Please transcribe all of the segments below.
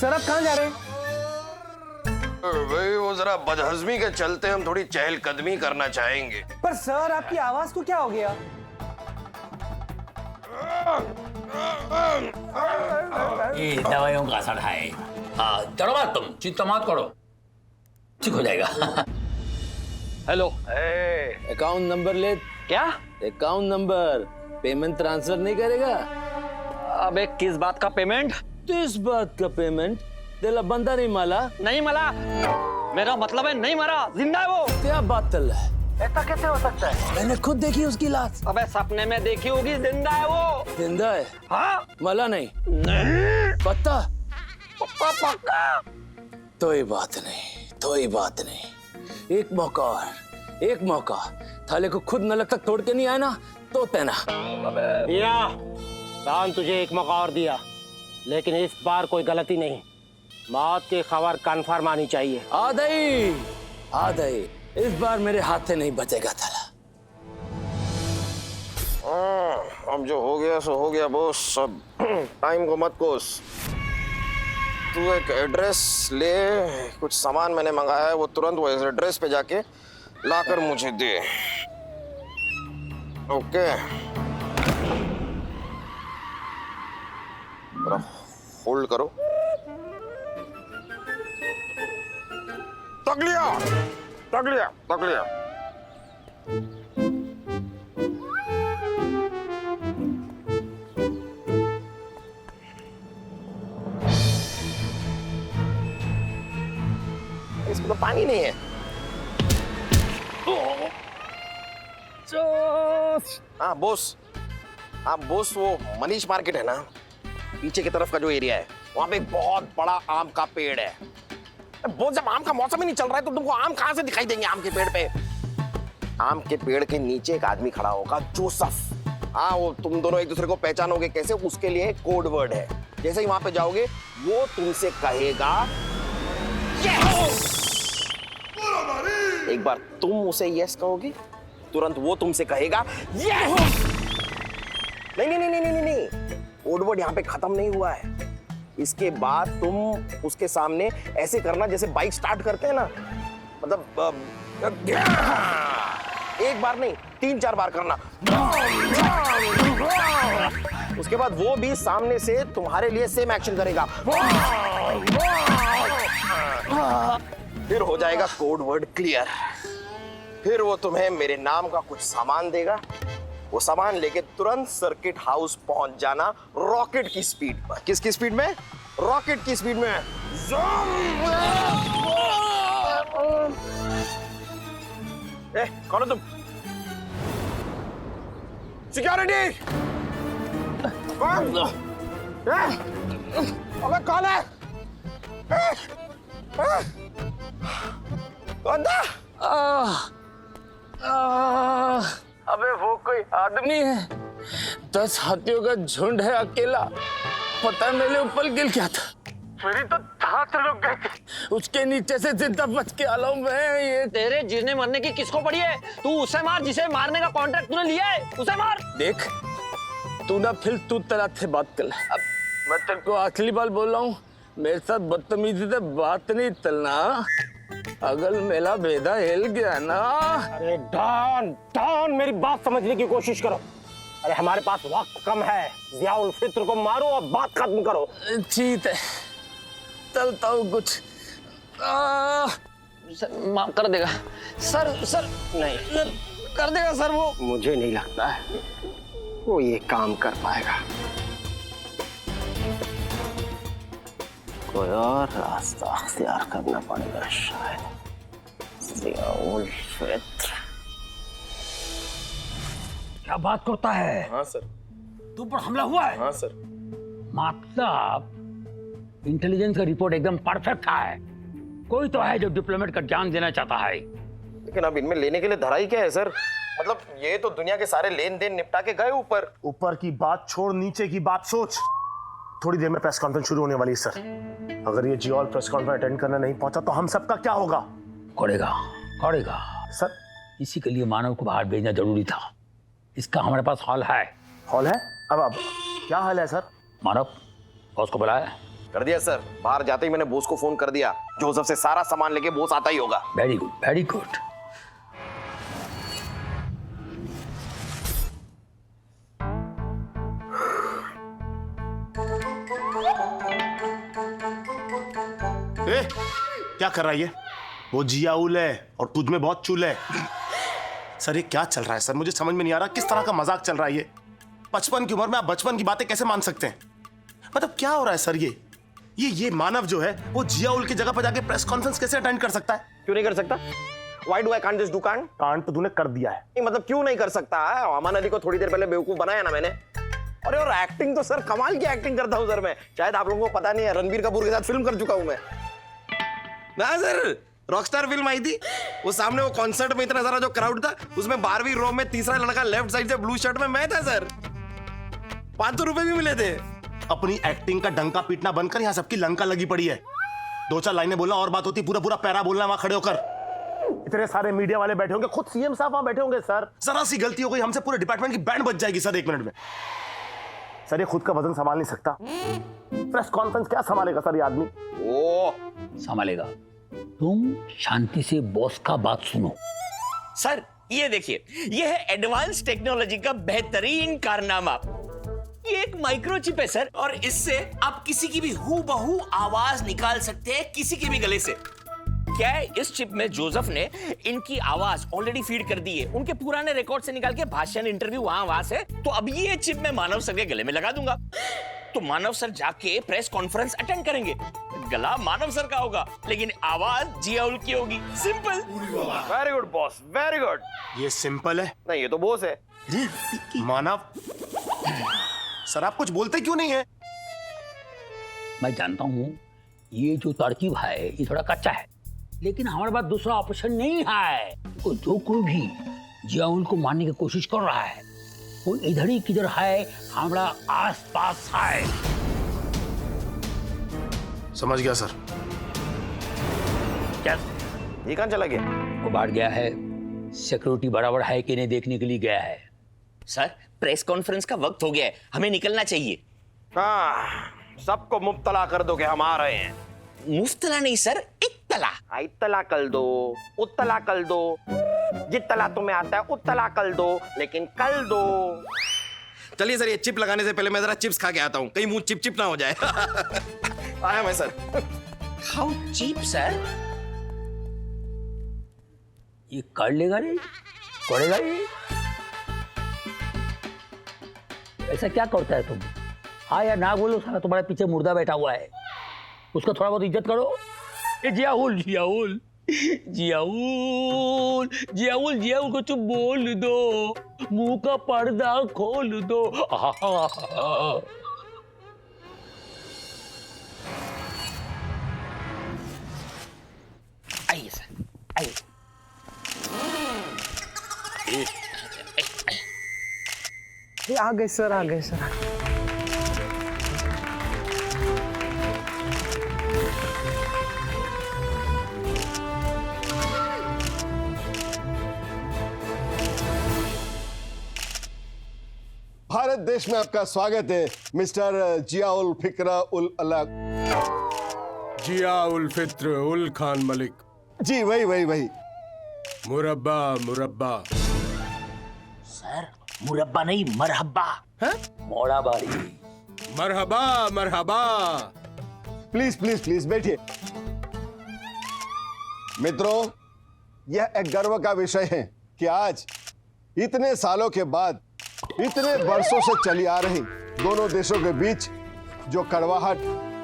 Sir आप कहाँ जा रहे हैं? भाई वो जरा बदहजमी के चलते हम थोड़ी चहलकदमी करना चाहेंगे। पर सर आपकी आवाज को क्या हो गया? ये दवाइयों का असर है। हाँ चलो बात, तुम चिंता मत करो, ठीक हो जाएगा। हेलो, अकाउंट नंबर ले। क्या? Account number. पेमेंट ट्रांसफर नहीं करेगा? अबे किस बात का पेमेंट? किस बात का पेमेंट? तेरा बंदा नहीं माला? नहीं मरा, मेरा मतलब है नहीं मरा, जिंदा है वो। क्या बात चल रहा है? ऐसा कैसे हो सकता है? मैंने खुद देखी उसकी लाश। अबे सपने में देखी होगी, जिंदा है वो। जिंदा है? हाँ। माला नहीं? नहीं पत्ता? पक्का। तो ही बात नहीं। एक मौका और, एक मौका। थाले को खुद नलक तक तोड़ के नहीं आया ना तो तेना। मीरा, दान तुझे एक मौका और दिया, लेकिन इस बार कोई गलती नहीं। मौत की खबर कन्फर्म आनी चाहिए। आ गई। इस बार मेरे हाथ से नहीं बचेगा थाला। अब जो हो गया सो हो गया बॉस, सब टाइम को मत कोस। तू एक एड्रेस ले, कुछ सामान मैंने मंगाया है वो तुरंत वो एड्रेस पे जाके लाकर मुझे दे। ओके, होल्ड करो। तक लिया। इसमें तो पानी नहीं है। हाँ बोस, वो मनीष मार्केट है ना, पीछे की तरफ का जो एरिया है, वहाँ पे एक बहुत बड़ा आम का पेड़ है। बोस जब आम का मौसम ही नहीं चल रहा है तो तुमको आम कहाँ से दिखाई देंगे आम के पेड़ पे? आम के पेड़ के नीचे एक आदमी खड़ा होगा, जोसेफ। हाँ, वो तुम दोनों एक दूसरे को पहचानोगे कैसे, उसके लिए कोड वर्ड है। जैसे ही वहां पे जाओगे वो तुमसे कहेगा एक बार तुम उसे यस कहोगे, तुरंत वो तुमसे कहेगा यस। नहीं, कोड वर्ड यहाँ पे खत्म नहीं हुआ है। इसके बाद तुम उसके सामने ऐसे करना जैसे बाइक स्टार्ट करते हैं ना, मतलब एक बार नहीं 3-4 बार करना। उसके बाद वो भी सामने से तुम्हारे लिए सेम एक्शन करेगा। फिर हो जाएगा कोड वर्ड क्लियर। फिर वो तुम्हें मेरे नाम का कुछ सामान देगा। वो सामान लेके तुरंत सर्किट हाउस पहुंच जाना, रॉकेट की स्पीड पर। किसकी स्पीड में? रॉकेट की स्पीड में। कौन हो तुम? सिक्योरिटी! कौन? अबे कौन है? कौन था? अबे वो कोई आदमी है, 10 हाथियों का झुंड है अकेला। पता है मेरे ऊपर गिर गया था, मेरी तो हाथ रुक गए थे। उसके नीचे से जिंदा बच के आला हूं मैं। ये तेरे जीने मरने की किसको पड़ी है? तू उसे मार जिसे मारने का कॉन्ट्रैक्ट तूने लिया है, उसे मार। देख तू ना, फिर तू तरह से बात कर। अब मैं तेरे को आखिरी बार बोल रहा हूँ, मेरे साथ बदतमीजी से बात नहीं चलना। अगर मेरा बेदा हिल गया ना। अरे डॉन, मेरी बात समझने की कोशिश करो। अरे हमारे पास वक्त कम है, ज़ियाउल फित्र को मारो और बात खत्म करो। ठीक है, चलता हूँ कुछ। सर माफ कर देगा सर नहीं कर देगा सर। वो मुझे नहीं लगता है वो ये काम कर पाएगा। कोई और रास्ता अख्तियार करना पड़ेगा शायद। ज़ियाउल फित्र क्या बात करता है? हाँ सर। तुम पर हमला हुआ है? हाँ सर। मतलब इंटेलिजेंस का रिपोर्ट एकदम परफेक्ट है। कोई तो है जो डिप्लोमेट का जान देना चाहता है। लेकिन अब इनमें लेने के लिए धरा ही क्या है सर? मतलब ये तो दुनिया के सारे लेन देन निपटा के गए ऊपर। ऊपर की बात छोड़, नीचे की बात सोच। थोड़ी देर में प्रेस कॉन्फ्रेंस शुरू होने वाली है सर। अगर ये जियाउल प्रेस कॉन्फ्रेंस अटेंड करने नहीं पहुंचा तो हम सबका क्या होगा? करेगा सर। इसी के लिए मानव को बाहर भेजना जरूरी था। इसका हमारे पास हॉल है। हॉल है? अब क्या हाल है सर? मानव बॉस को बुलाया? कर दिया सर, बाहर जाते ही मैंने बॉस को फोन कर दिया। जोसेफ से सारा सामान लेके बॉस आता ही होगा। Very good, very good. ए, क्या कर रहा है ये? वो जियाउल है और तुझ में बहुत चुल है। सर ये क्या चल रहा है सर? मुझे समझ में नहीं आ रहा किस तरह का मजाक चल रहा है ये। 55 की उम्र में आप बचपन की बातें कैसे मान सकते हैं? मतलब क्या हो रहा है सर? ये मानव जो है वो जियाउल की जगह पर जाके प्रेस कॉन्फ्रेंस कैसे अटेंड कर सकता है? क्यों नहीं कर सकता? Why do I can't just do can't? कांड तो तूने कर दिया है। नहीं मतलब क्यों नहीं कर सकता है? अमान अली को थोड़ी देर पहले बेवकूफ बनाया ना मैंने। अरे और एक्टिंग तो सर कमाल की एक्टिंग करता हूँ सर मैं। शायद आप लोगों को पता नहीं है, रणबीर कपूर के साथ फिल्म कर चुका हूँ मैं ना सर। रॉकस्टार फिल्म आई थी, वो सामने वो कॉन्सर्ट में इतना सारा जो क्राउड था, उसमें 12वीं रो में तीसरा लड़का लेफ्ट साइड से ब्लू शर्ट में मैं था सर। 500 रुपए भी मिले थे। अपनी एक्टिंग का डंका पीटना बनकर यहाँ सबकी लंका लगी पड़ी है। 2-4 लाइनें बोलना और बात होती, पूरा पूरा पैरा बोलना वहां खड़े होकर। इतने सारे मीडिया वाले बैठे होंगे, खुद सीएम साहब वहां बैठे होंगे सर। जरा सी गलती हो गई हमसे पूरे डिपार्टमेंट की बैंड बज जाएगी सर 1 मिनट में। सर ये खुद का वजन संभाल नहीं सकता, प्रेस कॉन्फ्रेंस क्या संभालेगा सर ये आदमी? ओ संभालेगा। तुम शांति से बॉस का बात सुनो। सर ये देखिए, ये है एडवांस टेक्नोलॉजी का बेहतरीन कारनामा। ये एक माइक्रोचिप है सर, और इससे आप किसी की भी हूबहू आवाज निकाल सकते हैं किसी के भी गले से। क्या है, इस चिप में जोसेफ ने इनकी आवाज ऑलरेडी फीड कर दी है, उनके पुराने रिकॉर्ड से निकाल के भाषण, इंटरव्यू वहां से। तो अब ये चिप मैं मानव सर के गले में लगा दूंगा, तो मानव सर जाके प्रेस कॉन्फ्रेंस अटेंड करेंगे। गला मानव सर का होगा लेकिन आवाज जियाउल की होगी। Simple. Very good boss, very good. ये सिंपल है। नहीं ये तो बॉस है। मानव सर आप कुछ बोलते क्यों नहीं है? मैं जानता हूं ये जो तरकीब है ये थोड़ा कच्चा है, लेकिन हमारे पास दूसरा ऑप्शन नहीं है। तो जो कोई भी जियाउल को मारने की कोशिश कर रहा है वो इधर ही किधर है, हमारा आस पास है। समझ गया सर। क्या ये कहां चला गया? वो बाहर गया है, सिक्योरिटी बराबर है कि नहीं देखने के लिए गया है। सर प्रेस कॉन्फ्रेंस का वक्त हो गया है, हमें निकलना चाहिए। हाँ, सबको मुब्तला कर दो कि हम आ रहे हैं। मुफ्तला नहीं सर, इत्तला। इत्तला कर दो, उत्तला कर दो, जित्तला तुम्हें आता है उत्तला कर दो, लेकिन कल दो। चलिए सर, ये चिप लगाने से पहले मैं जरा चिप्स खा के आता हूँ, कहीं मुंह चिप चिप ना हो जाए। आया मैं सर। How cheap sir. ये कर लेगा रे, करेगा ये। ऐसा क्या करता है तुम? हाँ या ना बोलो, सारा तुम्हारे पीछे मुर्दा बैठा हुआ है, उसका थोड़ा बहुत इज्जत करो। ए जियाउल जियाउल जियाउल जियाउल जियाउल को चुप बोल दो, मुंह का पर्दा खोल दो। आइए सर, आइए। ये आ गए सर, आ गए सर। भारत देश में आपका स्वागत है मिस्टर जिया उल फिक्र उल अल्लाह। जिया उल फित्र उल खान मलिक। जी वही। मुरब्बा मुरब्बा। सर मुरब्बा नहीं, मरहब्बा है? मोड़ा बारी। मरहबा मरहबा। प्लीज बैठिए। मित्रों, यह एक गर्व का विषय है कि आज इतने सालों के बाद, इतने वर्षों से चली आ रही दोनों देशों के बीच जो कड़वाहट,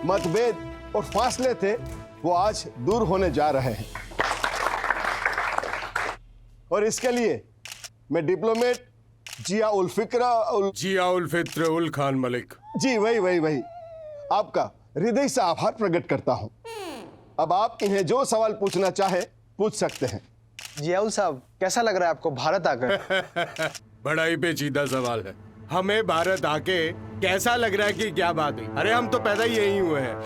मतभेद और फासले थे, वो आज दूर होने जा रहे हैं। और इसके लिए मैं डिप्लोमेट जिया उल फित्र उल खान मलिक। जी वही आपका हृदय से आभार प्रकट करता हूं। अब आप इन्हें जो सवाल पूछना चाहे पूछ सकते हैं। जियाउल साहब, कैसा लग रहा है आपको भारत आकर? बड़ा ही पेचीदा सवाल है। हमें भारत आके कैसा लग रहा है कि क्या बात है? अरे हम तो पैदा ही यहीं हुए हैं।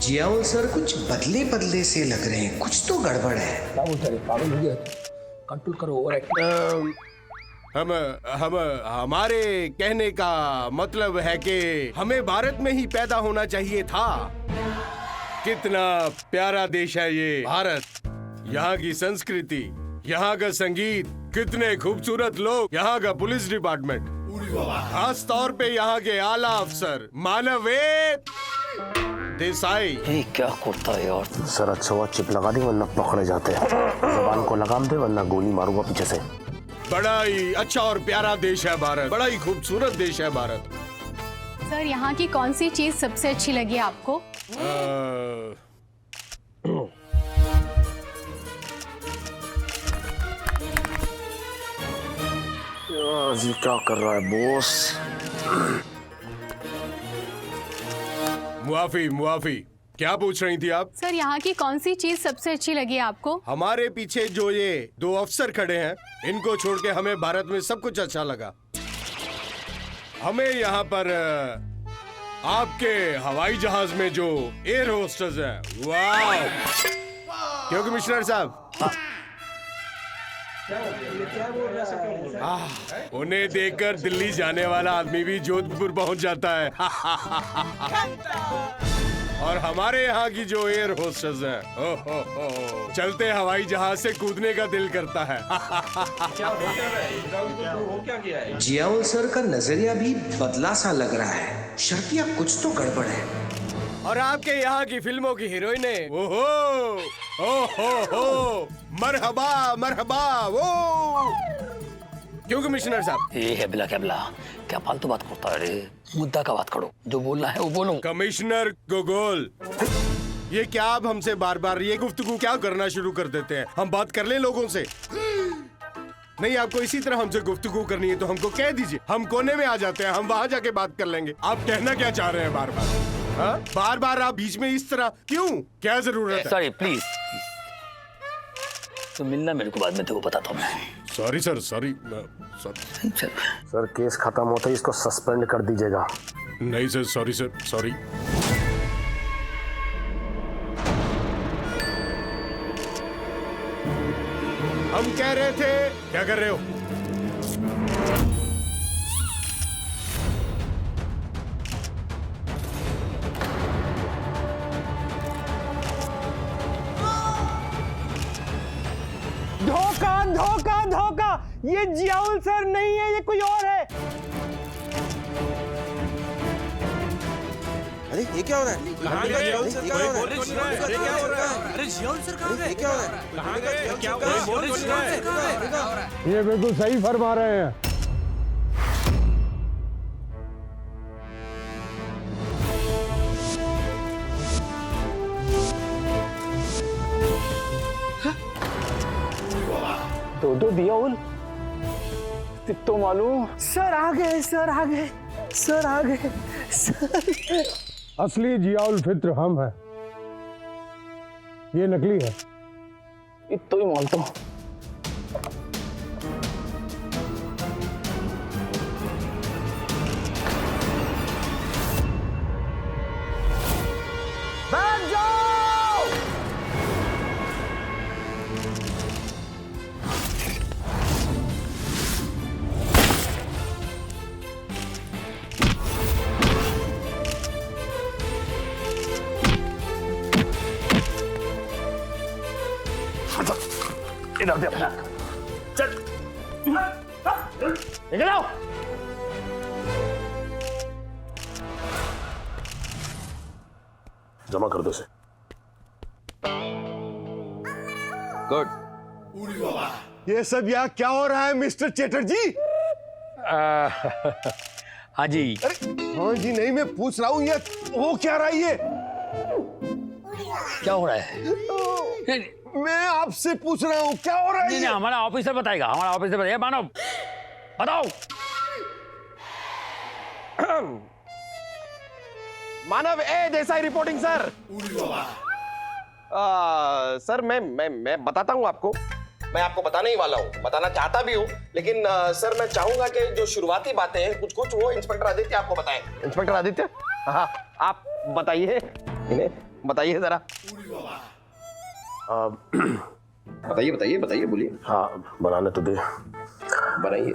जियाउल सर कुछ बदले से लग रहे हैं, कुछ तो गड़बड़ है। क्या बोलते हैं, पागल हो गया? कंट्रोल करो, ओवर एक्टिंग। हमारे कहने का मतलब है कि हमें भारत में ही पैदा होना चाहिए था। कितना प्यारा देश है ये भारत। यहाँ की संस्कृति, यहाँ का संगीत, कितने खूबसूरत लोग, यहाँ का पुलिस डिपार्टमेंट, खास तौर पे यहाँ के आला अफसर मानवेद देसाई। ये क्या करता है यार? सर अच्छा हुआ चिप लगा दी वरना पकड़े जाते हैं। जबान को लगाम दे वरना गोली मारूंगा पीछे से। बड़ा ही अच्छा और प्यारा देश है भारत, बड़ा ही खूबसूरत देश है भारत। सर यहाँ की कौन सी चीज सबसे अच्छी लगी आपको? जी क्या कर रहा है बॉस? मुआफी क्या पूछ रही थी आप? सर यहाँ की कौन सी चीज सबसे अच्छी लगी आपको? हमारे पीछे जो ये दो अफसर खड़े हैं, इनको छोड़ के हमें भारत में सब कुछ अच्छा लगा। हमें यहाँ पर आपके हवाई जहाज में जो एयर होस्टेस है, वाह! क्यों कमिश्नर साहब? उन्हें देखकर दिल्ली जाने वाला आदमी भी जोधपुर पहुंच जाता है। और हमारे यहाँ की जो एयर होस्टेस है, चलते हवाई जहाज से कूदने का दिल करता है। जियाउल सर का नजरिया भी बदला सा लग रहा है। शर्तिया कुछ तो गड़बड़ है। और आपके यहाँ की फिल्मों की हीरोइनें, ओहो, मरहबा, वो क्यों कमिश्नर साहब? ये है बिला क्या फालतू बात करता है रे? मुद्दा का बात करो, जो बोलना है वो बोलो। कमिश्नर गोगोल, ये क्या आप हमसे बार बार ये गुफ्तगू क्या करना शुरू कर देते हैं? हम बात कर ले लोगों से। नहीं, आपको इसी तरह हमसे गुफ्तगू करनी है तो हमको कह दीजिए, हम कोने में आ जाते हैं, हम वहां जाके बात कर लेंगे। आप कहना क्या चाह रहे हैं बार बार? हाँ? बार बार आप बीच में इस तरह क्यों? क्या जरूरत है? सॉरी प्लीज, तो मिलना मेरे को बाद में तेरे को बताता हूँ मैं। Sorry sir. सर केस खत्म होते ही इसको सस्पेंड कर दीजिएगा। नहीं सर, सॉरी। हम कह रहे थे, क्या कर रहे हो? धोखा! ये जियाउल सर नहीं है, ये कोई और है। अरे ये क्या हो रहा है? जियाउल सर कहाँ गए? ये बिल्कुल सही फरमा रहे हैं। दो जियाउल तो मालूम। सर आ गए। असली जियाउल फित्र हम है, ये नकली है। इतो ही मानता हूँ। बैठ जाओ। इधर दे अपना, चल निकल आओ। जमा कर दो इसे। गुड। ये सब यहाँ क्या हो रहा है मिस्टर चैटर्जी? हाँ जी। अरे हाँ जी नहीं, मैं पूछ रहा हूँ ये हो क्या रहा है? ये क्या हो रहा है? मैं आपसे पूछ रहा हूँ क्या हो रहा है? नहीं, हमारा ऑफिसर बताएगा, मानव बताओ। मानव ए देसाई रिपोर्टिंग सर। सर मैं बताता हूँ आपको। मैं आपको बताने ही वाला हूँ, बताना चाहता भी हूँ, लेकिन सर मैं चाहूंगा कि जो शुरुआती बातें हैं कुछ वो इंस्पेक्टर आदित्य आपको बताएं। इंस्पेक्टर आदित्य, हाँ आप बताइए, इन्हें बताइए जरा। बताइए बोलिए। हाँ बनाने तो दे। बनाइए।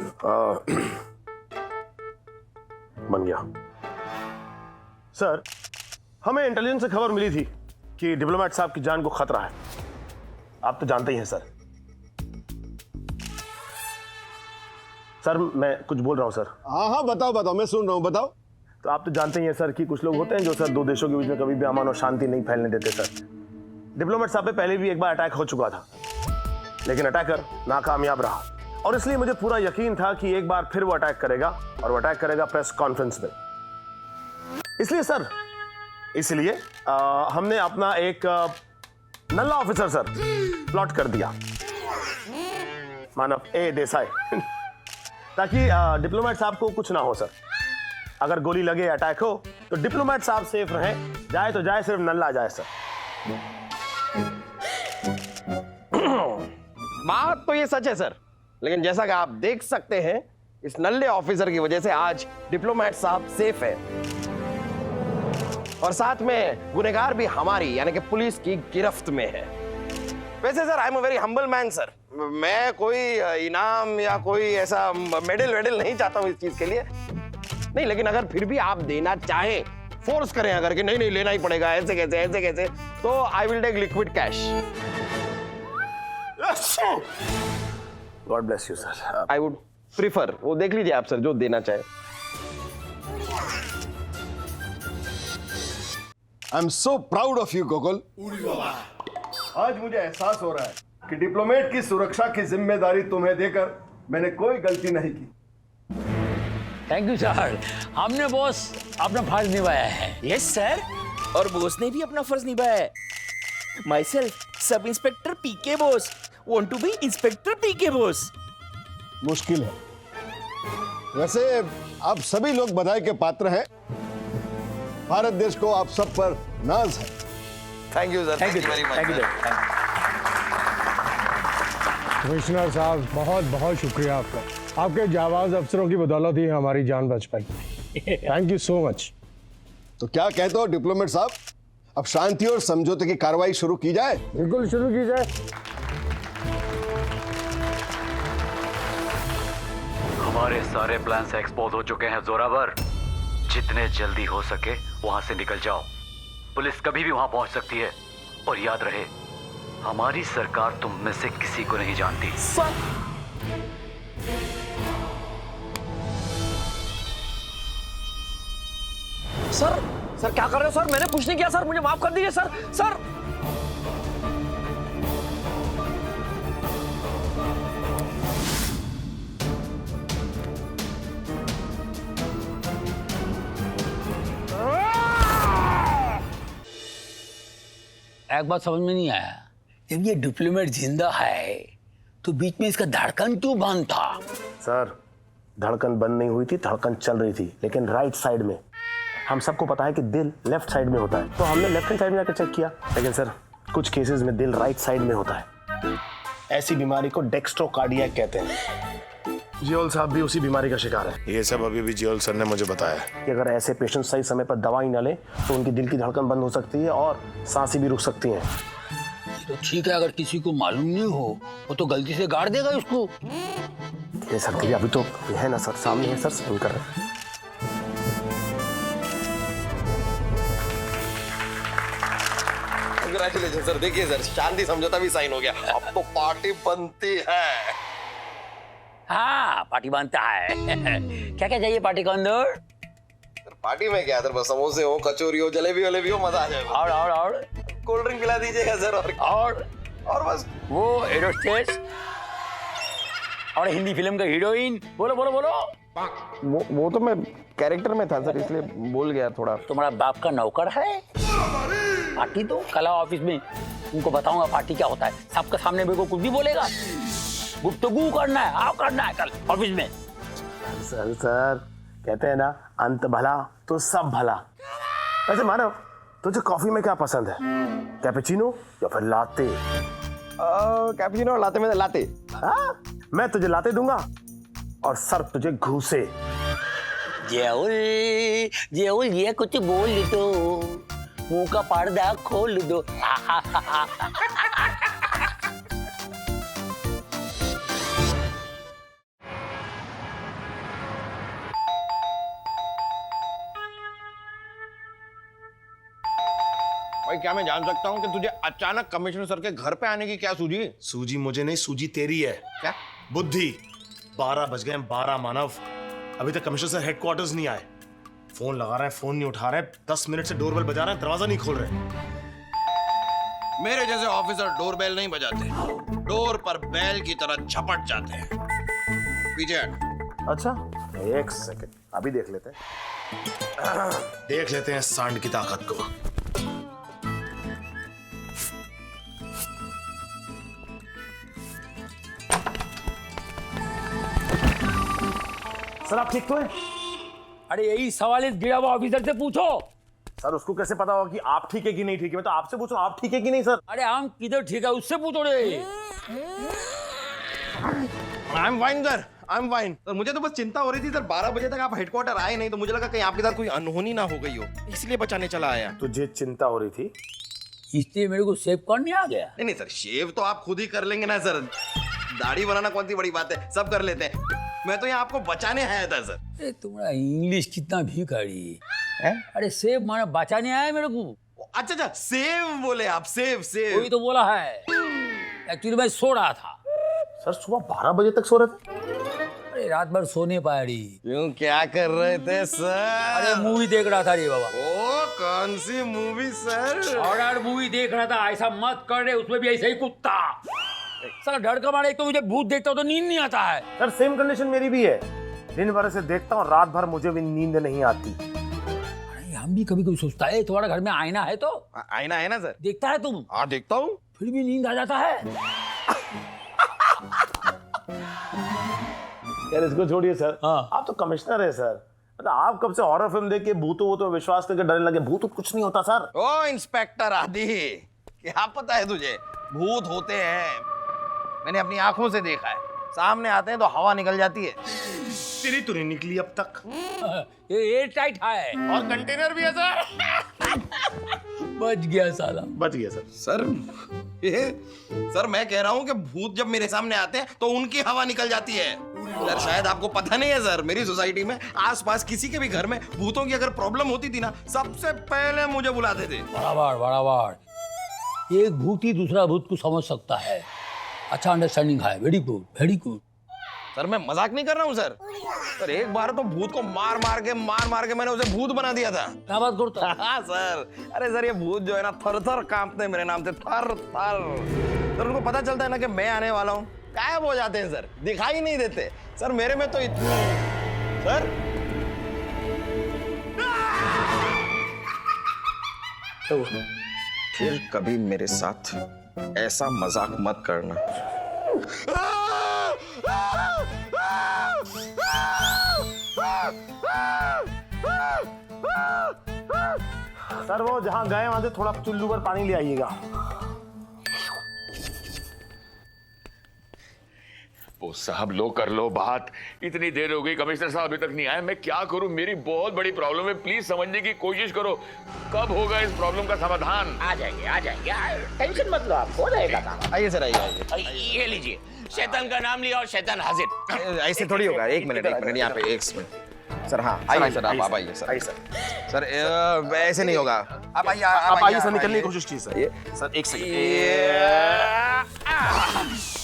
बन गया। सर, हमें इंटेलिजेंस से खबर मिली थी कि डिप्लोमेट साहब की जान को खतरा है। आप तो जानते ही हैं सर। सर मैं कुछ बोल रहा हूं सर। हाँ बताओ बताओ, मैं सुन रहा हूँ, बताओ। तो आप तो जानते ही हैं सर कि कुछ लोग होते हैं जो सर दो देशों के बीच में कभी भी अमन और शांति नहीं फैलने देते सर। डिप्लोमेट साहब पे पहले भी एक बार अटैक हो चुका था, लेकिन अटैकर नाकामयाब रहा और इसलिए मुझे पूरा यकीन था कि एक बार फिर वो अटैक करेगा और वो अटैक करेगा प्रेस कॉन्फ्रेंस में। इसलिए हमने अपना एक नल्ला ऑफिसर सर प्लॉट कर दिया, मानव ए देसाई, ताकि डिप्लोमेट साहब को कुछ ना हो सर। अगर गोली लगे अटैक हो तो डिप्लोमेट साहब सेफ रहें, जाए तो जाए, सिर्फ नल्ला जाए सर। बात तो ये सच है सर, लेकिन जैसा कि आप देख सकते हैं इस नल्ले ऑफिसर की वजह से आज डिप्लोमेट साहब सेफ है और साथ में गुनहगार भी हमारी यानी कि पुलिस की गिरफ्त में है। वैसे sir I am a very humble man sir, मैं कोई इनाम या कोई ऐसा मेडल वेडल नहीं चाहता हूं इस चीज के लिए नहीं, लेकिन अगर फिर भी आप देना चाहें, फोर्स करें अगर कि नहीं लेना ही पड़ेगा, ऐसे कैसे, तो I will take liquid cash. God bless you sir. I would prefer, वो देख लीजिए आप सर जो देना चाहे। I am so proud of you Gokul. आज मुझे एहसास हो रहा है कि डिप्लोमेट की सुरक्षा की जिम्मेदारी तुम्हें देकर मैंने कोई गलती नहीं की। थैंक यू सर, हमने बॉस अपना फर्ज निभाया है। यस सर, और बोस ने भी अपना फर्ज निभाया है। Myself sub inspector PK Bose want to be inspector PK Bose. मुश्किल है। वैसे आप सभी लोग बधाई के पात्र हैं। भारत देश को आप सब पर नाज है। Thank you sir, thank you very thank you. Commissioner साहब बहुत बहुत शुक्रिया आपका। आपके जाबाज अफसरों की बदौलत ही हमारी जान बच पाई। Thank you so much. तो क्या कहते हो डिप्लोमेट साहब, अब शांति और समझौते की कार्रवाई शुरू की जाए? बिल्कुल शुरू की जाए। हमारे सारे प्लान्स एक्सपोज हो चुके हैं जोरावर। जितने जल्दी हो सके वहां से निकल जाओ। पुलिस कभी भी वहां पहुंच सकती है और याद रहे हमारी सरकार तुम में से किसी को नहीं जानती। सर क्या कर रहे हो सर? मैंने कुछ नहीं किया सर, मुझे माफ कर दीजिए सर। सर एक बात समझ में नहीं आया, जब ये डिप्लोमेट जिंदा है तो बीच में इसका धड़कन क्यों बंद था? सर धड़कन बंद नहीं हुई थी, धड़कन चल रही थी, लेकिन राइट साइड में। हम सबको पता है कि दिल लेफ्ट साइड में होता है, तो हमने लेफ्ट हैंड साइड में जाकर चेक किया, लेकिन सर कुछ केसेस में दिल राइट साइड में होता है। ऐसी बीमारी को डेक्स्ट्रोकार्डियक कहते हैं। जियोल साहब भी उसी बीमारी का शिकार है। ये सब अभी भी जियोल सर ने मुझे बताया कि अगर ऐसे पेशेंट सही समय पर दवाई न ले तो उनकी दिल की धड़कन बंद हो सकती है और सांसें भी रुक सकती हैं। तो ठीक है, अगर किसी को मालूम नहीं हो वो तो गलती से गाड़ देगा उसको। ये सर अभी तो है ना सर, सामने है सर, साइन कर रहे हैं। Congratulation sir. देखिए सर शांति समझौता भी साइन हो गया, अब तो पार्टी बनती है। हाँ पार्टी बनता है। क्या क्या चाहिए पार्टी के अंदर? पार्टी में क्या सर, बस समोसे हो, कचौरी हो, जलेबी वलेबी हो, मजा आ जाएगा। और कोल्ड ड्रिंक पिला दीजिएगा सर। और बस वो एरोस्टेस और हिंदी फिल्म का हीरोइन। बोलो बोलो बोलो। वो तो मैं कैरेक्टर में था सर, इसलिए बोल गया थोड़ा। तुम्हारा बाप का नौकर है? पार्टी तो कला ऑफिस में उनको बताऊंगा पार्टी क्या होता है। सबके सामने मेरे को कुछ भी बोलेगा, गुफ्तगू करना है, आप करना है कल ऑफिस में। सर कहते हैं ना, अंत भला तो सब भला। वैसे मानव तुझे कॉफी में क्या पसंद है, कैपेचिनो या फिर लाते? कैपेचिनो और लाते में लाते। हाँ मैं तुझे लाते दूंगा और सर तुझे घूसे। जेउल ये कुछ बोल दो, मुंह का पर्दा खोल दो। भाई क्या मैं जान सकता हूँ कि तुझे अचानक कमिश्नर सर के घर पे आने की क्या सूझी? सूजी मुझे नहीं, सूजी तेरी है। क्या? बुद्धि। 12 बज गए, 12 मानव, अभी तक कमिश्नर सर हेडक्वार्टर्स नहीं आए। फोन लगा रहे हैं, फोन नहीं उठा रहे, 10 मिनट से डोरबेल बजा रहे हैं, दरवाजा नहीं खोल रहे। मेरे जैसे ऑफिसर डोरबेल नहीं बजाते, डोर पर बैल की तरह झपट जाते हैं। पीछे हट। अच्छा, एक सेकंड, अभी देख लेते हैं। देख लेते हैं सांड की ताकत को। सर आप ठीक तो हैं? अरे यही सवाल इस गिरा हुआ ऑफिसर से पूछो। सर उसको कैसे पता होगा कि आप ठीक है कि नहीं ठीक है? मैं तो आपसे पूछ रहा हूँ, आप ठीक है कि नहीं सर? अरे हम किधर ठीक है उससे पूछो रे। I am fine sir, I am fine sir. मुझे तो बस चिंता हो रही थी सर, 12 बजे तक आप हेडक्वार्टर आए नहीं, तो मुझे लगा कहीं आपके साथ कोई अनहोनी ना हो गई हो, इसलिए बचाने चला आया। तुझे चिंता हो रही थी इसलिए मेरे को सेव करने आ गया। नहीं सर, शेव तो आप खुद ही कर लेंगे ना सर, दाढ़ी बनाना कौन सी बड़ी बात है, सब कर लेते हैं। मैं तो यहाँ आपको बचाने आया था सर। अरे तुम्हारा इंग्लिश कितना भिखारी है। अरे सेव माना बचाने आया मेरे को। अच्छा अच्छा, सेव बोले आप, सेव सेव। वही तो बोला है। एक्चुअली मैं सो रहा था। सर सुबह 12 बजे तक सो रहे थे? अरे रात भर सोने पाड़ी। क्यों, क्या कर रहे थे सर? अरे मूवी देख रहा था रे बाबा। ओ कौन सी मूवी सर? हॉरर मूवी देख रहा था। ऐसा मत कर रहे, उसमें भी ऐसा ही कुत्ता। साला डर का मारे, एक तो मुझे भूत देखता हूँ तो नींद नहीं आता है। सर सेम कंडीशन मेरी भी है, दिन भर से देखता हूँ, रात भर मुझे भी नींद नहीं आती। अरे हम भी कभी कभी सोचता है तुम्हारा घर में आईना है तो। आईना है ना सर? देखता है तुम? हाँ देखता हूँ। फिर भी नींद आ जाता है। यार इसको छोड़िए सर। हाँ। आप तो कमिश्नर है सर, मतलब आप कब से हॉरर फिल्म देख के भूतों वो तो विश्वास करके डरने लगे? भूत कुछ नहीं होता सर। ओ इंस्पेक्टर आदि, क्या पता है तुझे, भूत होते हैं, मैंने अपनी आंखों से देखा है। सामने आते हैं तो हवा निकल जाती है। तेरी तो नहीं निकली अब तक। ये एयर टाइट है और कंटेनर भी है सर। बच गया साला। बच गया सर। सर ये सर मैं कह रहा हूँ कि भूत जब मेरे सामने आते हैं तो उनकी हवा निकल जाती है। सर शायद आपको पता नहीं है सर, मेरी सोसाइटी में आसपास किसी के भी घर में भूतों की अगर प्रॉब्लम होती थी ना, सबसे पहले मुझे बुलाते थे। बराबर। एक भूत ही दूसरा भूत को समझ सकता है। अच्छा अंडरस्टैंडिंग है। Very good, very good. Sir मैं मजाक नहीं कर रहा हूँ सर। सर एक बार तो भूत को मार मार के मैंने उसे भूत बना दिया था। क्या बात करता? हाँ सर। अरे सर ये भूत जो है ना, थर थर कांपते हैं मेरे नाम से, थर थर। सर उनको पता चलता है ना कि मैं आने वाला हूँ, गायब हो जाते हैं सर, दिखाई नहीं देते। सर मेरे में तो सर फिर कभी मेरे साथ ऐसा मजाक मत करना। सर वो जहाँ गए वहां से थोड़ा चुल्लू पर पानी ले आइएगा। वो साहब लो कर लो बात, इतनी देर हो गई कमिश्नर साहब अभी तक नहीं आए, मैं क्या करूं? मेरी बहुत बड़ी प्रॉब्लम है, प्लीज समझने की कोशिश करो। कब होगा इस प्रॉब्लम का समाधान? आ जाएंगे, टेंशन मत लो, आप हो जाएगा काम। आइए सर, आइए। ये लीजिए, शैतान का नाम लिया और शैतान हाजिर। ऐसे थोड़ी होगा। एक मिनट यहाँ पे, एक मिनट सर। हाँ आइए सर, आप आइए सर। आइए सर। सर ऐसे नहीं होगा, आप आइए, आप आइए सर, निकलने की कोशिश कीजिए सर। एक सेकंड।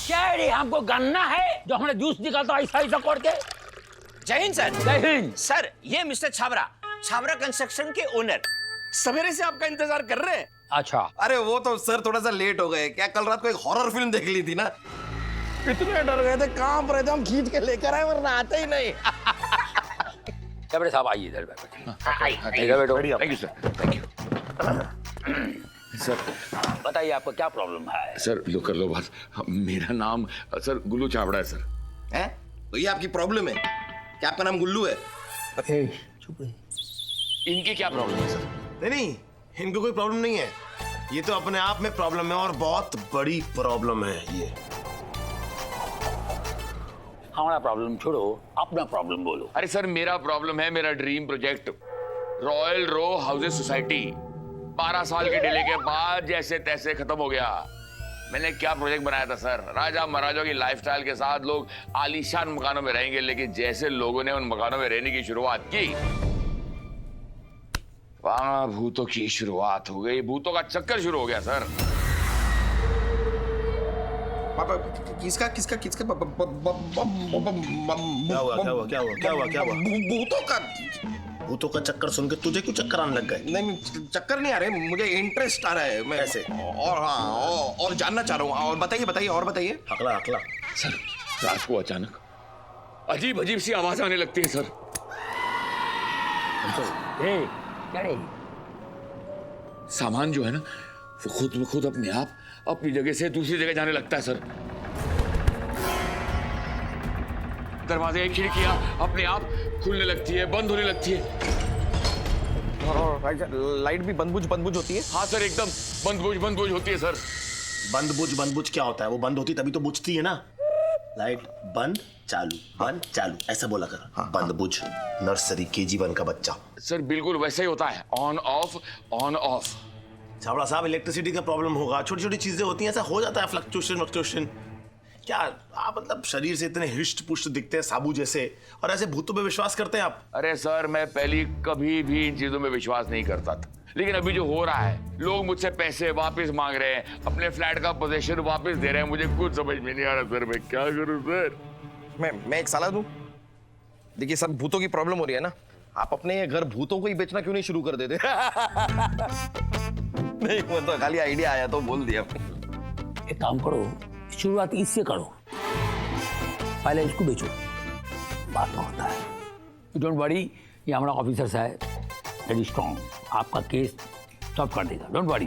क्या रे, हमको गन्ना है जो हमने जूस निकालता ऐसा करके? जय हिंद सर। जय हिंद सर। ये मिस्टर छाबरा कंस्ट्रक्शन के ओनर सवेरे से आपका इंतजार कर रहे हैं। अच्छा। अरे वो तो सर थोड़ा सा लेट हो गए। क्या कल रात को एक हॉरर फिल्म देख ली थी ना, इतने डर गए थे, कांप रहे थे, हम खींच के लेकर आए वरना आते ही नहीं। छाबरे साहब आइए इधर बैठो। Thank you sir, thank you sir. बताइए आपको क्या प्रॉब्लम है? सर लो कर लो बात। मेरा नाम सर गुल्लू छाबड़ा है सर। हैं? तो ये आपकी प्रॉब्लम है? क्या आपका नाम गुल्लू है? चुप रहे। इनकी क्या प्रॉब्लम है सर? नहीं, इनको कोई प्रॉब्लम नहीं है, ये तो अपने आप में प्रॉब्लम है और बहुत बड़ी प्रॉब्लम है ये। हमारा प्रॉब्लम छोड़ो, अपना प्रॉब्लम बोलो। अरे सर मेरा प्रॉब्लम है, मेरा ड्रीम प्रोजेक्ट रॉयल रो हाउसेज सोसाइटी 12 साल के डिले के बाद जैसे तैसे खत्म हो गया। मैंने क्या प्रोजेक्ट बनाया था सर, राजा महाराजों की लाइफस्टाइल के साथ लोग आलीशान मकानों में रहेंगे, लेकिन जैसे लोगों ने उन मकानों में रहने की शुरुआत की वाह, भूतों की शुरुआत हो गई, भूतों का चक्कर शुरू हो गया सर। पापा किसका किसका किसका भूतों का चक्कर सुन के तुझे क्यों चक्कर आने लग गए? नहीं, चक्कर नहीं आ रहे, मुझे इंटरेस्ट आ रहा है। मैं ऐसे और हाँ और जानना चाह रहा हूँ। और बताइए बताइए और बताइए। अगला अगला सर, रात को अचानक अजीब अजीब सी आवाज आने लगती है सर। क्या रे? सामान जो है ना वो खुद ब खुद अपने आप अपनी जगह से दूसरी जगह जाने लगता है सर। दरवाजे, खिड़कियां अपने आप खुलने लगती है, बंद होने लगती है। और लाइट भी बंद बुझ होती है। हाँ सर, एकदम बंद बुझ होती है सर। बंद बुझ क्या होता है? वो बंद होती तभी तो बुझती है ना। लाइट बंद चालू ऐसा बोला कर। हाँ, बंद बुझ। नर्सरी KG1 का बच्चा। सर बिल्कुल वैसा ही होता है, ऑन ऑफ। छाबड़ा साहब, इलेक्ट्रिसिटी का प्रॉब्लम होगा, छोटी छोटी चीजें होती हैं, ऐसा हो जाता है, फ्लक्चुएशन। क्या आप मतलब शरीर से इतने हिष्ट पुष्ट दिखते हैं साबू जैसे, और ऐसे भूतों पे विश्वास करते हैं आप? अरे सर, मैं पहले कभी भी इन चीजों में विश्वास नहीं करता था, लेकिन अभी जो हो रहा है, लोग मुझसे पैसे वापस मांग रहे हैं, अपने फ्लैट का पोजीशन वापस दे रहे हैं, मुझे कुछ समझ में नहीं आ रहा सर, मैं क्या करूं सर? मैं एक सलाह दूं? देखिए सर, भूतों की प्रॉब्लम हो रही है ना, आप अपने घर भूतों को ही बेचना क्यों नहीं शुरू कर देते? नहीं, वो तो खाली आइडिया आया तो बोल दिया। एक काम करो, शुरुआत इससे करो, पहले इसको बेचो, बात में होता है। डोंट वरी, ये हमारा ऑफिसर है, वेरी स्ट्रॉन्ग, आपका केस सॉल्व कर देगा, डोंट वरी।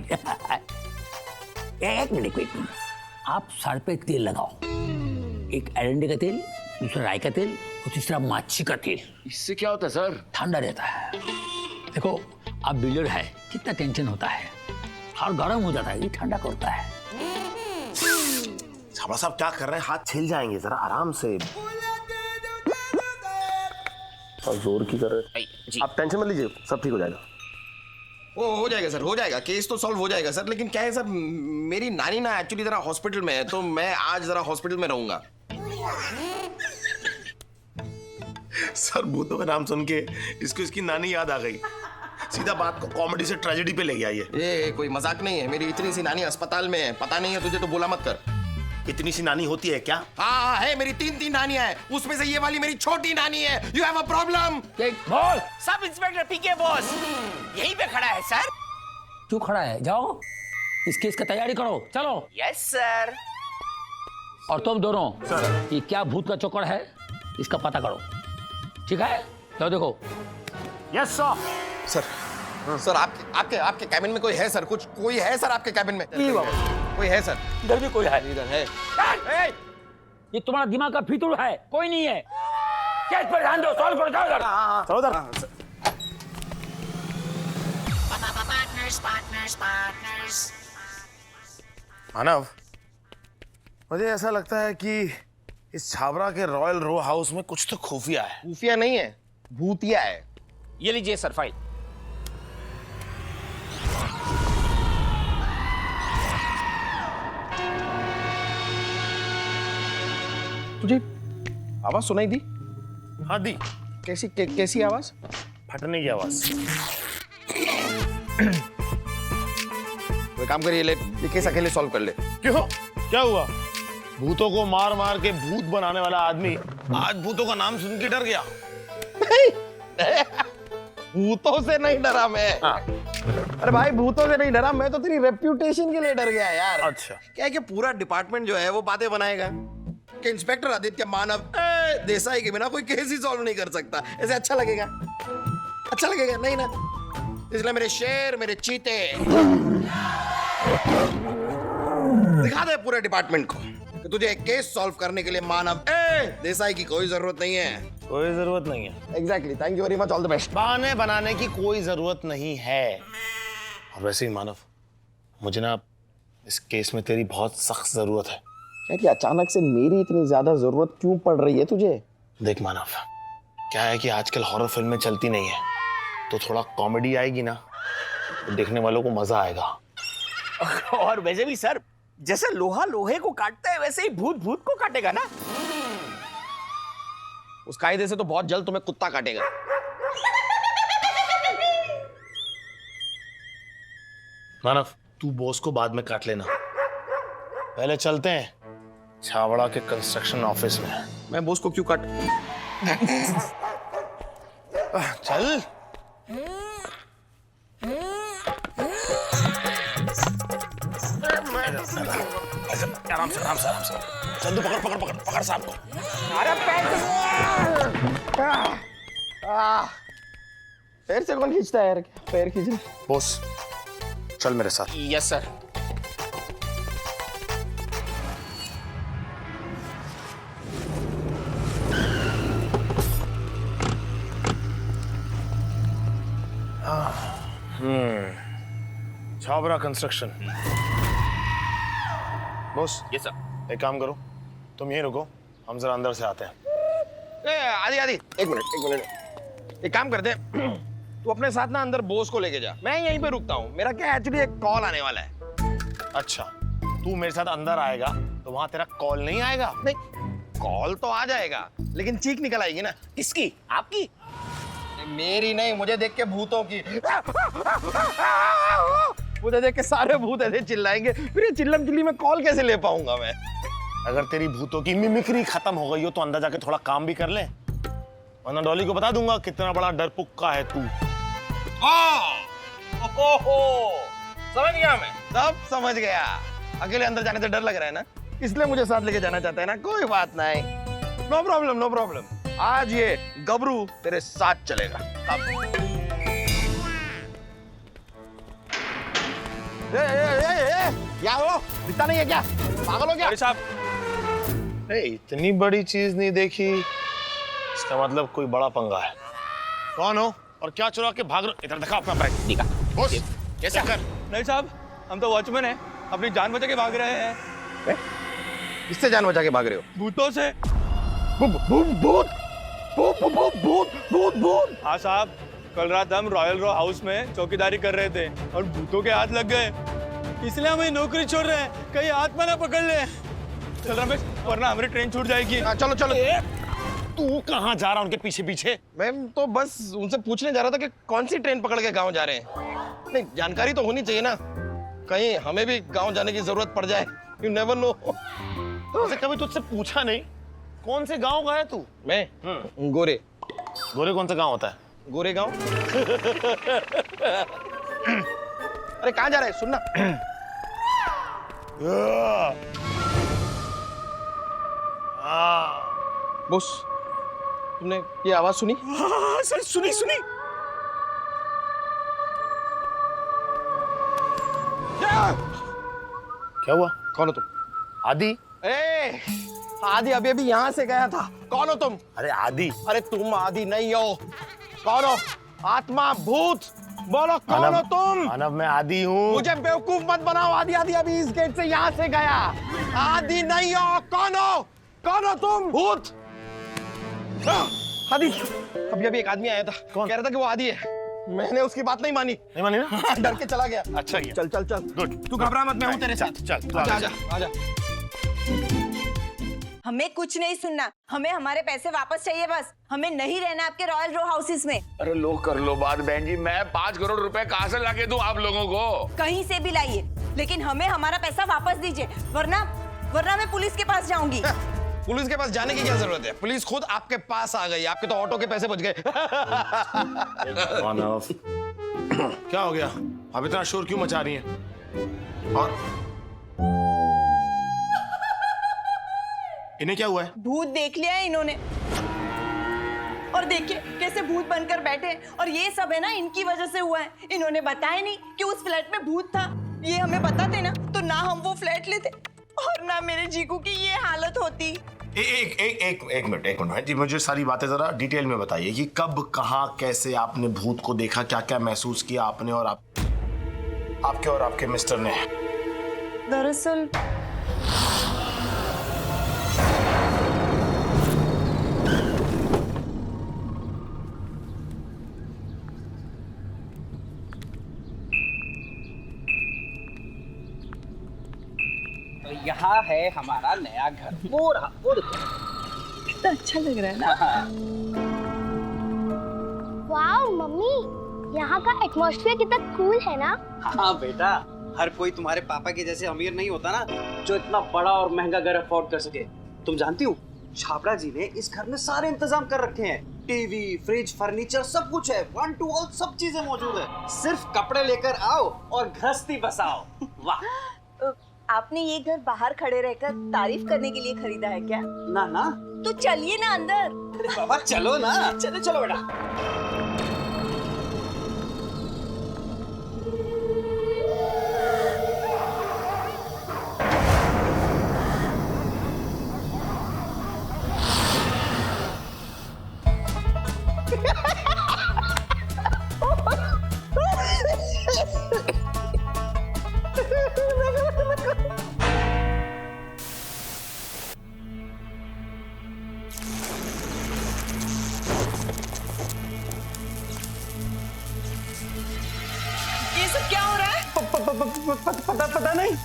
एक मिनट, आप सर पे तेल लगाओ, एक एरंडे का तेल, दूसरा राई का तेल और तीसरा माछी का तेल। इससे क्या होता है सर? ठंडा रहता है। देखो, आप बिल्डर है, कितना टेंशन होता है, और गर्म हो जाता है, ये ठंडा करता है। छाबड़ा साहब क्या कर रहे हैं? हाथ छिल जाएंगे, जरा आराम से। और जोर की कर रहे हैं। आप टेंशन मत लीजिए, सब ठीक हो जाएगा। वो हो जाएगा सर, हो जाएगा, केस तो सॉल्व हो जाएगा सर। लेकिन क्या है सर, मेरी नानी ना एक्चुअली जरा हॉस्पिटल में है, तो मैं आज जरा हॉस्पिटल में रहूंगा। सर, भूतों का नाम सुन के इसको इसकी नानी याद आ गई। सीधा बात को कॉमेडी से ट्रेजेडी पे ले गया ये कोई मजाक नहीं है। मेरी इतनी सी नानी अस्पताल में है, पता नहीं है तुझे तो बोला मत कर। इतनी सी नानी होती है क्या? हाँ है, मेरी तीन नानियां हैं, उसमें से ये वाली मेरी छोटी नानी है। You have a problem. बोल। सब इंस्पेक्टर पीके बॉस यहीं पे खड़ा है सर। क्यों खड़ा है? जाओ, इस केस का तैयारी करो, चलो। Yes sir. और तुम दोनों सर, ये क्या भूत का चक्कर है, इसका पता करो, ठीक है? तो देखो। Yes sir. सर आपके कैबिन में कोई है सर? कोई है सर आपके कैबिन में? कोई है सर? इधर भी कोई है? इधर है। ये तुम्हारा दिमाग का फितूर है, कोई नहीं है। केस पर ध्यान दो, सॉल्व करो, जाओ इधर। चलो उधर। मानव, मुझे ऐसा लगता है कि इस छाबरा के रॉयल रो हाउस में कुछ तो खुफिया है। खुफिया नहीं है, भूतिया है। ये लीजिए सर फाइल। तुझे आवाज सुनाई दी? हाँ दी। कैसी आवाज? फटने की आवाज। कोई काम करिए, ये केस अकेले सॉल्व कर ले। क्यों? क्या हुआ? भूतों को मार मार के भूत बनाने वाला आदमी आज भूतों का नाम सुन के डर गया। भूतों से नहीं डरा मैं। अरे भाई, भूतों से नहीं डरा मैं, तो तेरी रेप्यूटेशन के लिए डर गया यार। अच्छा, क्या है कि पूरा डिपार्टमेंट जो है वो बातें बनाएगा कि इंस्पेक्टर आदित्य मानव देसाई के बिना कोई केस ही सॉल्व नहीं कर सकता। ऐसे अच्छा लगेगा? अच्छा लगेगा नहीं ना? इसलिए मेरे शेर, मेरे चीते दिखा दे पूरे डिपार्टमेंट को कि तुझे एक केस सॉल्व करने के लिए मानव देसाई की कोई जरूरत नहीं है। कोई जरूरत नहीं है। Exactly, thank you very much, all the best. बहाने बनाने की कोई जरूरत नहीं है। और वैसे ही मानव, मुझे ना इस केस में तेरी बहुत सख्त जरूरत है। यार, ये अचानक से मेरी इतनी ज्यादा जरूरत क्यों पड़ रही है तुझे? देख मानव, क्या है कि आजकल हॉरर फिल्में चलती नहीं है, तो थोड़ा कॉमेडी आएगी ना, तो देखने वालों को मजा आएगा। और वैसे भी सर, जैसे लोहा लोहे को काटता है, वैसे ही भूत भूत को काटेगा ना। उस कायदे से तो बहुत जल्द तुम्हें कुत्ता काटेगा। मानव, तू बॉस को बाद में काट लेना, पहले चलते हैं छावड़ा के कंस्ट्रक्शन ऑफिस में। मैं बॉस को क्यों काट? चल। आराम से, आराम से, आराम से। चंदू पकड़ पकड़ पकड़ पकड़ साहब को। अरे पैर से कौन खींचता है यार? पैर खींच। बॉस चल मेरे साथ। Yes sir. Chhawra construction. Boss. Yes sir. एक काम करो, तुम यहीं रुको, हम जरा अंदर से आते हैं। आदि आदि, एक मिनट। एक काम करते हैं, तू अपने साथ ना अंदर बॉस को लेके जा, मैं यहीं पे रुकता हूँ। मेरा क्या एक्चुअली एक कॉल आने वाला है। अच्छा, तू मेरे साथ अंदर आएगा तो वहां तेरा कॉल नहीं आएगा? नहीं, कॉल तो आ जाएगा, लेकिन चीख निकल आएगी ना। किसकी? आपकी? मेरी नहीं, मुझे देख के भूतों की। मुझे देख के सारे भूत ऐसे चिल्लाएंगे, फिर ये चिल्लम चिल्ली में कॉल कैसे ले पाऊंगा मैं? अगर तेरी भूतों की मिमिक्री खत्म हो गई हो तो अंदर जाके थोड़ा काम भी कर ले, वरना डॉली को बता दूंगा कितना बड़ा डरपुक्का है तू। समझ गया मैं, सब समझ गया। अकेले अंदर जाने से डर लग रहा है ना, इसलिए मुझे साथ लेके जाना चाहता है ना। कोई बात नहीं, नो प्रॉब्लम, नो प्रॉब्लम। आज ये गबरू तेरे साथ चलेगा। अब क्या हो, दिखता नहीं है क्या? पागल हो क्या? साहब, इतनी बड़ी चीज नहीं देखी, इसका मतलब कोई बड़ा पंगा है। कौन हो और क्या चुरा के भाग रहे? इधर दिखा अपना बैग। दिखा। बॉस, कैसे कर? नहीं साहब, हम तो वॉचमैन हैं, अपनी जान बचा के भाग रहे हैं। किससे जान बचा के भाग रहे हो? भूतों से। भूत। हाँ साहब, कल रात हम रॉयल रो हाउस में चौकीदारी कर रहे थे और भूतों के हाथ लग गए, इसलिए हमें नौकरी छोड़ रहे हैं, कहीं आत्मा ना पकड़ ले। चल रमेश, वरना हमारी ट्रेन छूट जाएगी। चलो चलो। तू कहाँ जा रहा उनके पीछे पीछे? मैं तो बस उनसे पूछने जा रहा था कि कौन सी ट्रेन पकड़ के गांव जा रहे हैं। नहीं, जानकारी तो होनी चाहिए ना, कहीं हमें भी गांव जाने की जरूरत पड़ जाए। You never know. वैसे कभी तुझसे पूछा नहीं कौन से गांव गया तू? मैं गोरे। गोरे कौन सा गांव होता है? गोरे गांव। अरे कहाँ जा रहे हैं? सुनना। बॉस, तुमने ये आवाज सुनी? हाँ सर, सुनी सुनी। क्या हुआ? कौन हो तुम? आदि। आदि अभी अभी यहाँ से गया था। कौन हो तुम? अरे आदि। अरे तुम आदि नहीं हो। कौन हो? आत्मा, भूत, बोलो कौन हो तुम? मानव, मैं आदि हूँ। मुझे बेवकूफ मत बनाओ। आदि आदि अभी इस गेट से यहाँ से गया। आदि नहीं हो। कौन हो? कौन हो तुम? भूत। आदि, अभी अभी एक आदमी आया था, कह रहा था कि वो आदि है। मैंने उसकी बात नहीं मानी। नहीं मानी ना? डर के चला गया। अच्छा किया। चल चल चल। गुड। तू घबरा मत, मैं हूँ तेरे साथ। चल आजा आजा आजा। हमें कुछ नहीं सुनना, हमें हमारे पैसे वापस चाहिए बस। हमें नहीं रहना आपके रॉयल रो हाउसेस में। अरे लो कर लो बात बहन जी, मैं 5 करोड़ रुपए कहाँ से लाके दूं आप लोगों को? कहीं से भी लाइए, लेकिन हमें हमारा पैसा वापस दीजिए, वरना मैं पुलिस के पास जाऊंगी। पुलिस के पास जाने की क्या जरूरत है? पुलिस खुद आपके पास आ गई। आपके तो ऑटो के पैसे बच गए। मानव, क्या हो गया? आप इतना शोर क्यों मचा रही हैं? और इन्हें क्या हुआ है? भूत देख लिया है इन्होंने, और देखिए कैसे भूत बनकर बैठे हैं। और ये सब है ना इनकी वजह से हुआ है। इन्होंने बताया नहीं कि उस फ्लैट में भूत था। ये हमें बताते ना तो ना हम वो फ्लैट लेते और ना मेरे जीकू की ये हालत होती। एक मिनट जी, मुझे सारी बातें जरा डिटेल में बताइए कि कब, कहाँ, कैसे आपने भूत को देखा, क्या क्या महसूस किया आपने और आपके और आपके मिस्टर ने? दरअसल तो यहाँ है हमारा नया घर। वो रहा, वो देखो। कितना अच्छा लग रहा है ना। वाओ मम्मी, यहाँ का एटमॉस्फेयर कितना कूल है ना। हाँ बेटा, हर कोई तुम्हारे पापा के जैसे अमीर नहीं होता ना, जो इतना बड़ा और महंगा घर अफोर्ड कर सके। तुम जानती हो, छाबड़ा जी ने इस घर में सारे इंतजाम कर रखे हैं। टीवी, फ्रिज, फर्नीचर सब कुछ है, 1 to all सब चीजें मौजूद है। सिर्फ कपड़े लेकर आओ और गृहस्थी बसाओ। वाह। आपने ये घर बाहर खड़े रहकर तारीफ करने के लिए खरीदा है क्या? ना ना। तो चलिए ना अंदर। अरे बाबा चलो ना। चलो चलो बेटा। ये सब क्या हो रहा है? पता नहीं।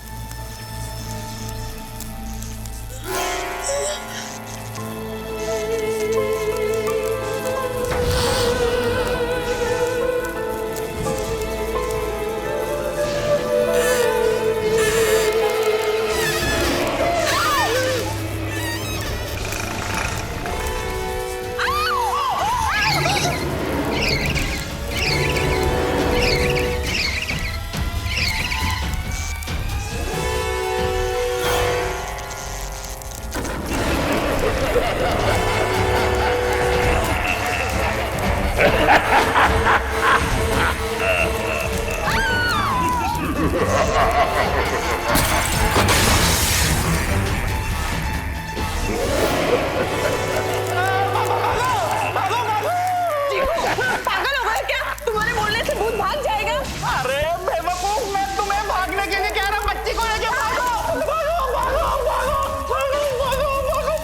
पागल हो गए क्या? तुम्हारे बोलने से भूत भाग जाएगा? अरे बेवकूफ, मैं तुम्हें भागने के लिए कह रहा हूँ, बच्ची को लेके भागो भागो भागो भागो भागो भागो भागो।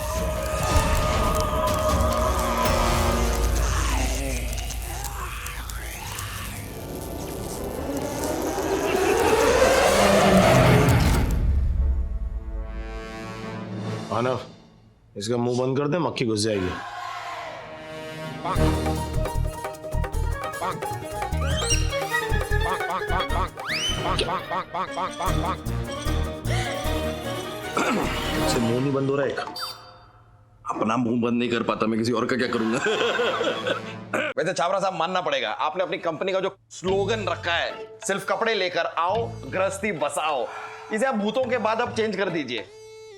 मानव, इसका मुंह बंद कर दे, मक्खी घुस जाएगी। से मुंह नहीं बंद हो रहा है। अपना मुंह बंद नहीं कर पाता, मैं किसी और का क्या करूंगा। वैसे छाबरा साहब, मानना पड़ेगा, आपने अपनी कंपनी का जो स्लोगन रखा है, सिर्फ कपड़े लेकर आओ, गृहस्थी बसाओ, इसे आप भूतों के बाद अब चेंज कर दीजिए।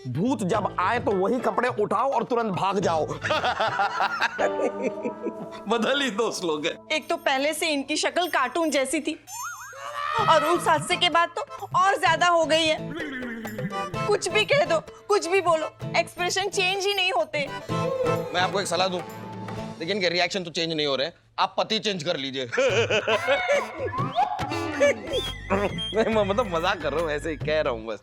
भूत जब आए तो वही कपड़े उठाओ और तुरंत भाग जाओ। बदल ही दो स्लोगन। एक तो पहले से इनकी शक्ल कार्टून जैसी थी और उस हादसे के बाद तो और ज्यादा हो गई है। कुछ भी कह दो, कुछ भी बोलो, एक्सप्रेशन चेंज ही नहीं होते। मैं आपको एक सलाह दूं, लेकिन इनके रिएक्शन तो चेंज नहीं हो रहे, आप पति चेंज कर लीजिए। मैं मतलब मजाक कर रहा हूँ, ऐसे ही कह रहा हूँ बस।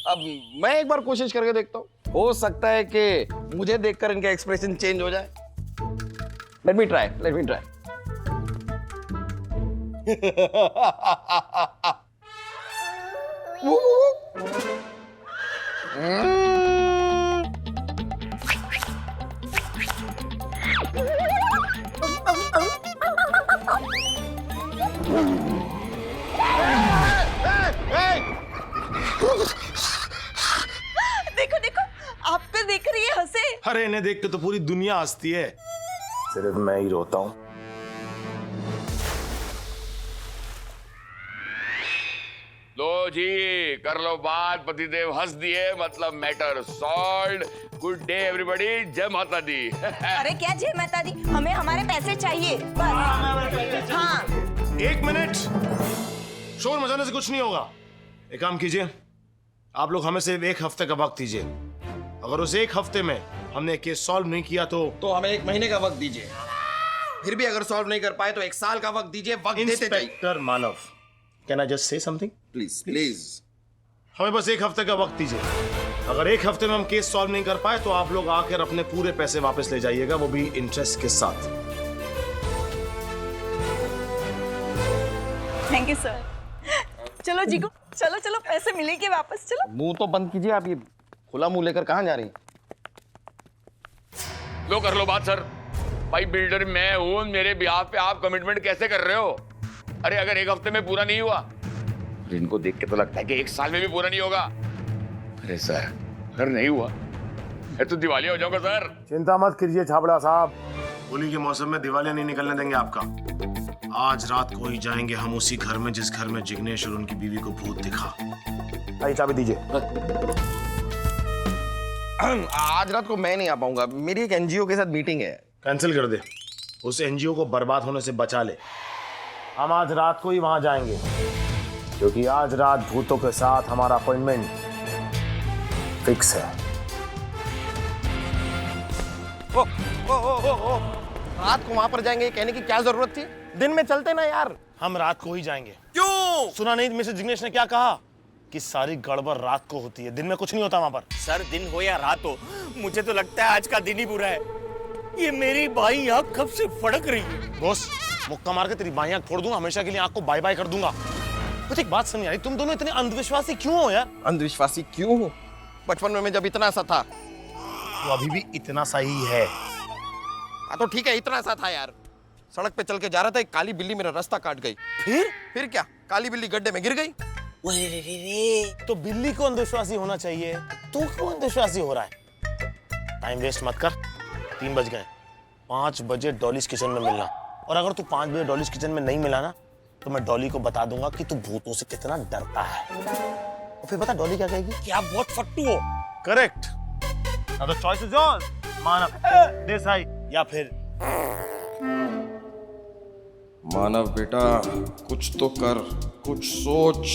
अब मैं एक बार कोशिश करके देखता हूँ, हो सकता है कि मुझे देखकर इनका एक्सप्रेशन चेंज हो जाए। Let me try, let me try. देखो देखो, आप पे देख रही है, हंसे। अरे इन्हें देख के तो पूरी दुनिया हंसती है, सिर्फ मैं ही रोता हूँ। लो जी, कर लो बात, पतिदेव हंस दिए, मतलब matter solved. Good day everybody, जय माता दी। अरे क्या जय माता दी, हमें हमारे पैसे चाहिए बस। हाँ। एक मिनट, शोर मचाने से कुछ नहीं होगा। एक काम कीजिए, आप लोग हमें सिर्फ 1 हफ्ते का वक्त दीजिए। अगर उस 1 हफ्ते में हमने केस सॉल्व नहीं किया तो हमें 1 महीने का वक्त दीजिए। फिर भी अगर सॉल्व नहीं कर पाए तो 1 साल का वक्त दीजिए। वक्त देते जाइए। Inspector Manav, can I just say something please please. हमें बस 1 हफ्ते का वक्त दीजिए। अगर 1 हफ्ते में हम केस सॉल्व नहीं कर पाए तो आप लोग आकर अपने पूरे पैसे वापस ले जाइएगा, वो भी इंटरेस्ट के साथ। Thank you sir. चलो जीगो, चलो चलो, पैसे मिलेंगे वापस। चलो। मुंह तो बंद कीजिए आप, ये खुला मुंह लेकर कहां जा रही? लो कर लो बात सर। भाई बिल्डर मैं हूं, मेरे बिहाफ पे आप कमिटमेंट कैसे कर रहे हो? अरे अगर 1 हफ्ते में पूरा नहीं हुआ और इनको देख के तो लगता है कि 1 साल में भी पूरा नहीं होगा। अरे सर, अगर नहीं हुआ मैं तो दिवालिया हो जाऊंगा सर। चिंता मत कीजिए छाबड़ा साहब, होली के मौसम में दिवालिया नहीं निकलने देंगे आपका। आज रात को ही जाएंगे हम उसी घर में जिस घर में जिग्नेश और उनकी बीवी को भूत दिखा। आई चाबी दीजिए। आज रात को मैं नहीं आ पाऊंगा, मेरी एक एनजीओ के साथ मीटिंग है। कैंसिल कर दे, उस एनजीओ को बर्बाद होने से बचा ले। हम आज रात को ही वहां जाएंगे, क्योंकि आज रात भूतों के साथ हमारा अपॉइंटमेंट फिक्स है। रात को वहां पर जाएंगे कहने की क्या जरूरत थी? दिन में चलते ना यार। हम रात को ही जाएंगे। क्यों? सुना नहीं मिस्टर जिग्नेश ने क्या कहा कि सारी गड़बड़ रात को होती है, दिन में कुछ नहीं होता वहां पर। सर दिन हो या रात हो, मुझे तो लगता है आज का दिन ही बुरा है। ये मेरी बाई आंख कब से फड़क रही है। बॉस, मुक्का मार के तेरी बाई आंख फोड़ दूंगा, हमेशा के लिए आंख को बाय बाय कर दूंगा। मुझे एक बात समझ आई, तुम दोनों इतने अंधविश्वासी क्यों हो यार? अंधविश्वासी क्यों हो? बचपन में मैं जब इतना सा था। तो अभी भी इतना सा ही है। हाँ तो ठीक है, इतना सा था यार। सड़क पे चल के जा रहा था, एक काली बिल्ली मेरा रास्ता काट गई। फिर क्या, काली बिल्ली गड्ढे में गिर गई। तो बिल्ली को अंधविश्वासी होना चाहिए, तू क्यों अंधविश्वासी हो रहा है? टाइम वेस्ट मत कर, 3 बज गए। 5 बजे डॉलीज किचन में मिलना, और अगर तू 5 बजे डॉलीज किचन में नहीं मिला ना, तो मैं डॉली को बता दूंगा कि तू भूतों से कितना डरता है। और फिर बता डॉली क्या कहेगी? कि आप बहुत फट्टू हो। करेक्ट। अब तो चॉइस इज योर्स, मानव देसाई या फिर मानव बेटा, कुछ तो कर, कुछ सोच।